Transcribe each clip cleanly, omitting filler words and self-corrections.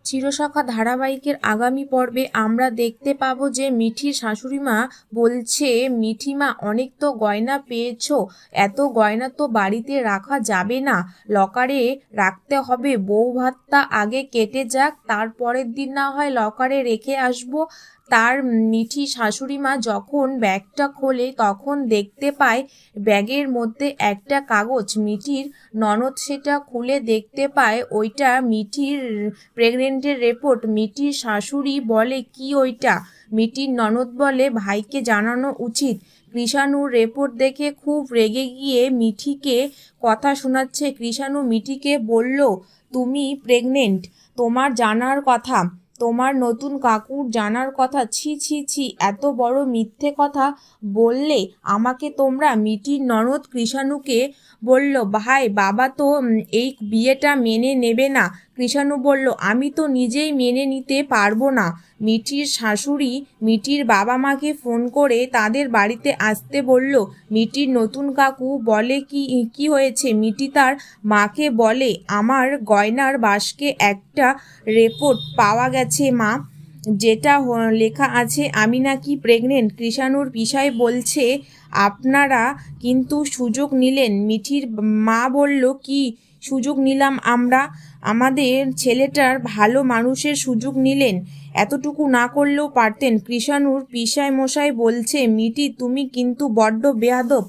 চিরসখা ধারাবাহিকের আগামী পর্বে আমরা দেখতে পাবো যে মিঠির শাশুড়িমা বলছে, মিঠিমা অনেক তো গয়না পেয়েছো, এত গয়না তো বাড়িতে রাখা যাবে না, লকারে রাখতে হবে। বউ ভাতটা আগে কেটে যাক, তারপরের দিন না হয় লকারে রেখে আসবো। তার মিঠি শাশুড়িমা যখন ব্যাগটা খোলে তখন দেখতে পায় ব্যাগের মধ্যে একটা কাগজ। মিঠির ননদ সেটা খুলে দেখতে পায় ওইটা মিঠির প্রেগনেন্টের রিপোর্ট। মিঠির শাশুড়ি বলে, কি ওইটা? মিঠির ননদ বলে, ভাইকে জানানো উচিত। কৃষাণুর রিপোর্ট দেখে খুব রেগে গিয়ে মিঠিকে কথা শোনাচ্ছে। কৃষাণু মিঠিকে বলল, তুমি প্রেগনেন্ট, তোমার জানার কথা, তোমার নতুন কাকুর জানার কথা। ছি ছি ছি, এত বড় মিথ্যে কথা বললে আমাকে তোমরা। মিঠির ননদ কৃষাণুকে বলল, ভাই বাবা তো এই বিয়েটা মেনে নেবে না। কৃষাণু বলল, আমি তো নিজেই মেনে নিতে পারবো না। মিঠির শাশুড়ি মিঠির বাবা মাকে ফোন করে তাদের বাড়িতে আসতে বলল। মিঠির নতুন কাকু বলে, কি হয়েছে? মিঠি তার মাকে বলে, আমার গয়নার বাস্কে একটা রিপোর্ট পাওয়া গেছে মা, যেটা লেখা আছে আমি নাকি প্রেগনেন্ট। কৃষাণুর পিসাই বলছে, আপনারা কিন্তু সুযোগ নিলেন। মিঠির মা বলল, কি সুযোগ নিলাম আমরা? আমাদের ছেলেটার ভালো মানুষের সুযোগ নিলেন, এতটুকু না করলেও পারতেন। কৃষাণুর পিসাই মশাই বলছে, মিঠি তুমি কিন্তু বড্ড বেয়াদব,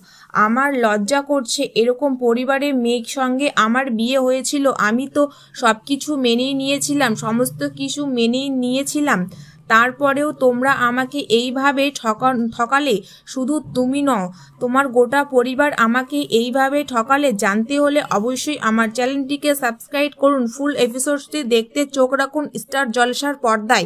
আমার লজ্জা করছে। এরকম পরিবারের মেয়ের সঙ্গে আমার বিয়ে হয়েছিল, আমি তো সব কিছু মেনেই নিয়েছিলাম, সমস্ত কিছু মেনেই নিয়েছিলাম, তারপরেও তোমরা আমাকে এইভাবে ঠকালে। শুধু তুমি নও, তোমার গোটা পরিবার আমাকে এইভাবে ঠকালে। জানতে হলে অবশ্যই আমার চ্যানেলটিকে সাবস্ক্রাইব করুন। ফুল এপিসোডটি দেখতে চোখ রাখুন স্টার জলসার পর্দায়।